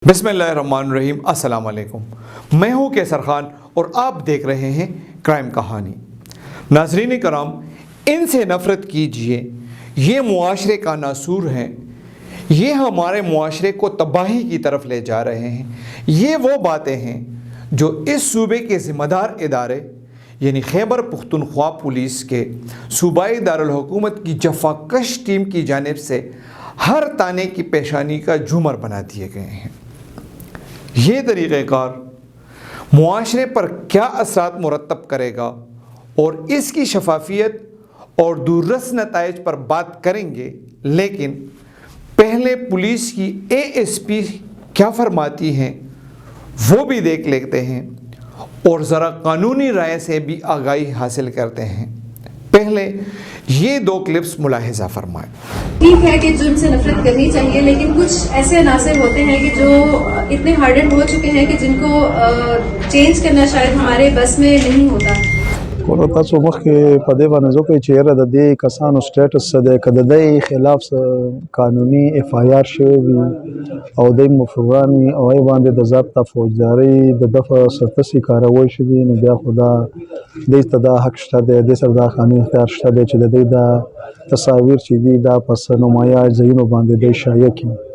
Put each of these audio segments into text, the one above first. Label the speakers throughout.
Speaker 1: बिस्मिल्लाहिर्रहमानिर्रहीम। अस्सलाम वालेकुम। मैं हूँ कैसर खान और आप देख रहे हैं क्राइम कहानी। नाज़रीन कराम, इनसे नफ़रत कीजिए, ये मुआशरे का नासूर हैं, ये हमारे मुआशरे को तबाही की तरफ ले जा रहे हैं। ये वो बातें हैं जो इस सूबे के ज़िम्मेदार इदारे यानी खैबर पख्तूनख्वा पुलिस के सूबाई दारुल हुकूमत की जफाकश टीम की जानिब से हर ताने की पेशानी का झूमर बना दिए गए हैं। ये तरीक़ेकार मुआशरे पर क्या असरात मुरतब करेगा और इसकी शफाफियत और दूररस नताइज पर बात करेंगे, लेकिन पहले पुलिस की ASP क्या फरमाती हैं वो भी देख लेते हैं और ज़रा कानूनी राय से भी आगाही हासिल करते हैं। पहले ये दो क्लिप्स मुलाहिज़ा फरमाएं।
Speaker 2: ठीक है कि जुर्म से नफरत करनी चाहिए, लेकिन कुछ ऐसे अनासर होते हैं कि जो इतने हार्डन हो चुके हैं कि जिनको चेंज करना शायद हमारे बस में नहीं होता।
Speaker 3: ورته تاسو مخکې په دې باندې زه کوي چې یاره د دې کسانو سټیټس څه دی، که د دې خلاف قانوني FIR شوی وي او دوی مفروران وي او هغې باندې د ضبط فوجدارۍ د دفع سرتسي کارول شوي، نو بیا خو دا دوی ته دا حق شته دی، دوی سره دا قانوني اختیار شته دی چې د دوی دا تصاویر چې دي دا په نمایه ځایونو باندې دوی شایع کړي.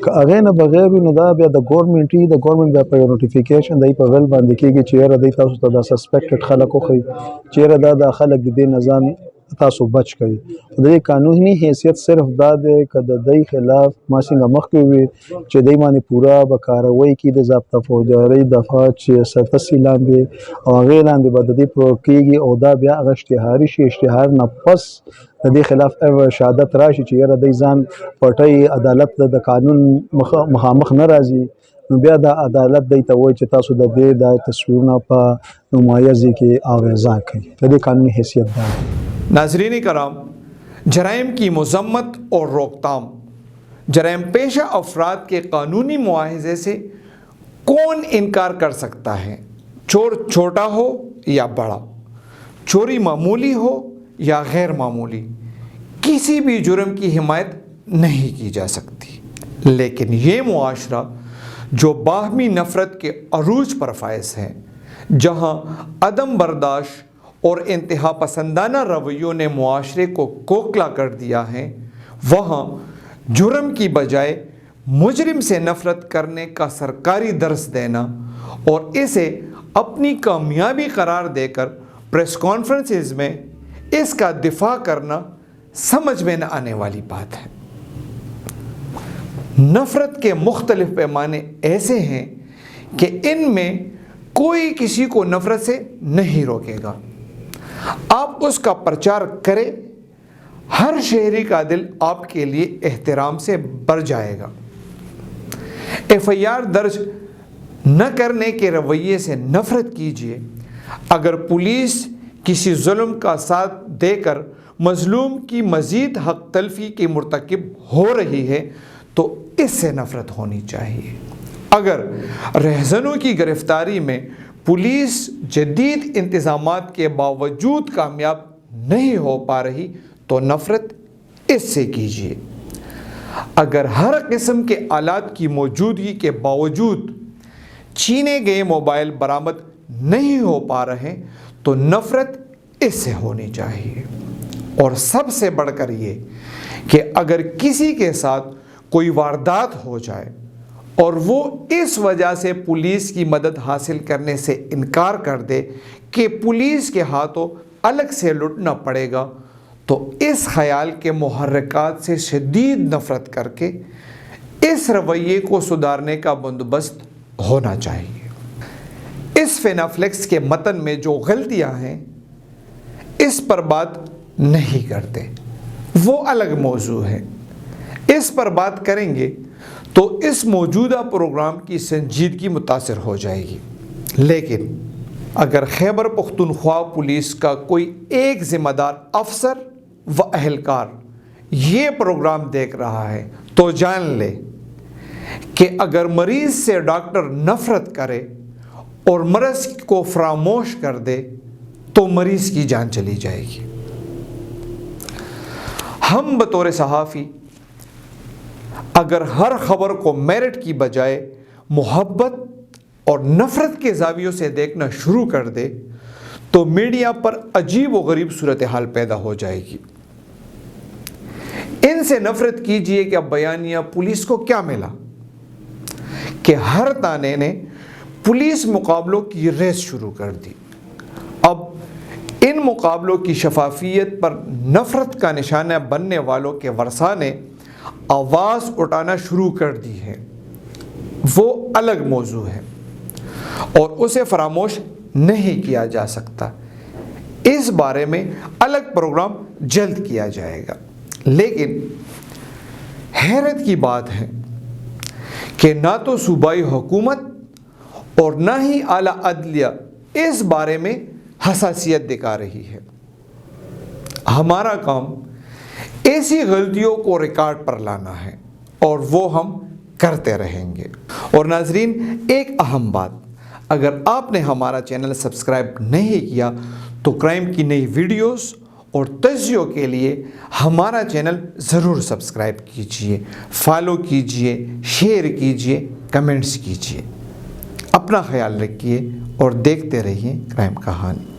Speaker 3: که هغې نه بغیر وي نو دا بیا د ګورنمنټ وي، د ګورنمنټ بیا په یو نوټیفیکیشن دی په ویل باندې کېږي چې یاره دی تاسو ته دا سسپیکټډ خلک وښیي چې یاره دا خلک د دې نه ځان تاسو بچ کړئ. خو د دې قانوني حیثیت صرف دا دی که د دوی خلاف ما څنګه مخکې وویل چې دوی باندې پوره به کاروی کړي د ضابطه فوجدارۍ دفعه چې سرتسي لاندې او هغې لاندې به د دې پروګ کېږي او دا بیا هغه اشتهاري شي. اشتهار نه پس د دې خلاف شهادت راشي چې یاره دی ځان پټوي، عدالت د قانون مخامخ نه راځي، نو بیا د عدالت دی ته وایي چې تاسو د دې دا تصویرونه په نمایه ځای کې آویزان کړئ. د دې قانوني حیثیت دا دی.
Speaker 1: नाज़रीन कराम، जराइम की मज़म्मत और रोकथाम जराइम पेशा अफराद के कानूनी मुआवजे से कौन इनकार कर सकता है? चोर छोटा हो या बड़ा, चोरी मामूली हो या गैर मामूली, किसी भी जुर्म की हिमायत नहीं की जा सकती। लेकिन ये मुआशरा जो बाहमी नफ़रत के अरूज पर फायज है, जहाँ अदम बर्दाश्त और इंतहा पसंदाना रवैयों ने मुआशरे को खोखला कर दिया है, वहाँ जुर्म की बजाय मुजरिम से नफ़रत करने का सरकारी दर्स देना और इसे अपनी कामयाबी करार देकर प्रेस कॉन्फ्रेंसेस में इसका दिफा करना समझ में न आने वाली बात है। नफ़रत के मुख्तलिफ पैमाने ऐसे हैं कि इनमें कोई किसी को नफ़रत से नहीं रोकेगा। आप उसका प्रचार करें, हर शहरी का दिल आपके लिए एहतराम से भर जाएगा। FIR दर्ज न करने के रवैये से नफ़रत कीजिए। अगर पुलिस किसी जुल्म का साथ देकर मज़लूम की मज़ीद हक़ तलफ़ी की मुर्तकिब हो रही है तो इससे नफ़रत होनी चाहिए। अगर रहज़नों की गिरफ़्तारी में पुलिस जदीद इंतज़ामात के बावजूद कामयाब नहीं हो पा रही तो नफ़रत इससे कीजिए। अगर हर किस्म के आलात की मौजूदगी के बावजूद छीने गए मोबाइल बरामद नहीं हो पा रहे तो नफ़रत इससे होनी चाहिए। और सबसे बढ़कर ये कि अगर किसी के साथ कोई वारदात हो जाए और वो इस वजह से पुलिस की मदद हासिल करने से इनकार कर दे कि पुलिस के हाथों अलग से लुटना पड़ेगा, तो इस ख़याल के मुहर्रिकात से शदीद नफ़रत करके इस रवैये को सुधारने का बंदोबस्त होना चाहिए। इस फेनाफ्लेक्स के मतन में जो गलतियां हैं इस पर बात नहीं करते, वो अलग मौजू है। इस पर बात करेंगे तो इस मौजूदा प्रोग्राम की संजीदगी मुतासर हो जाएगी। लेकिन अगर खैबर पख्तूनख्वा पुलिस का कोई एक ज़िम्मेदार अफसर व अहलकार ये प्रोग्राम देख रहा है तो जान ले कि अगर मरीज़ से डॉक्टर नफ़रत करे और मर्ज़ को फरामोश कर दे तो मरीज़ की जान चली जाएगी। हम बतौर सहाफ़ी अगर हर खबर को मेरिट की बजाय محبت اور نفرت کے زاویوں سے دیکھنا شروع کر دے تو میڈیا پر عجیب و غریب صورتحال پیدا ہو جائے گی۔ ان سے نفرت کیجئے کہ اب بیانیہ پولیس کو کیا ملا کہ ہر تانے نے پولیس مقابلوں کی ریس شروع کر دی۔ اب ان مقابلوں کی شفافیت پر نفرت کا نشانہ بننے والوں کے ورثاء نے آواز اٹھانا شروع کر دی ہے۔ وہ الگ موضوع ہے اور اسے فراموش نہیں کیا جا سکتا۔ اس بارے میں الگ پروگرام جلد کیا جائے گا، لیکن حیرت کی بات ہے کہ نہ تو صوبائی حکومت اور نہ ہی اعلیٰ عدلیہ اس بارے میں حساسیت دکھا رہی ہے۔ ہمارا کام ایسی غلطیوں کو ریکارڈ پر لانا ہے اور وہ ہم کرتے رہیں گے۔ اور ناظرین، ایک اہم بات، اگر آپ نے ہمارا چینل سبسکرائب نہیں کیا تو کرائم کی نئی ویڈیوز اور تجزیوں کے لیے ہمارا چینل ضرور سبسکرائب کیجئے، فالو کیجئے، شیئر کیجئے، کمنٹس کیجئے۔ اپنا خیال رکھیے اور دیکھتے رہیے کرائم کہانی۔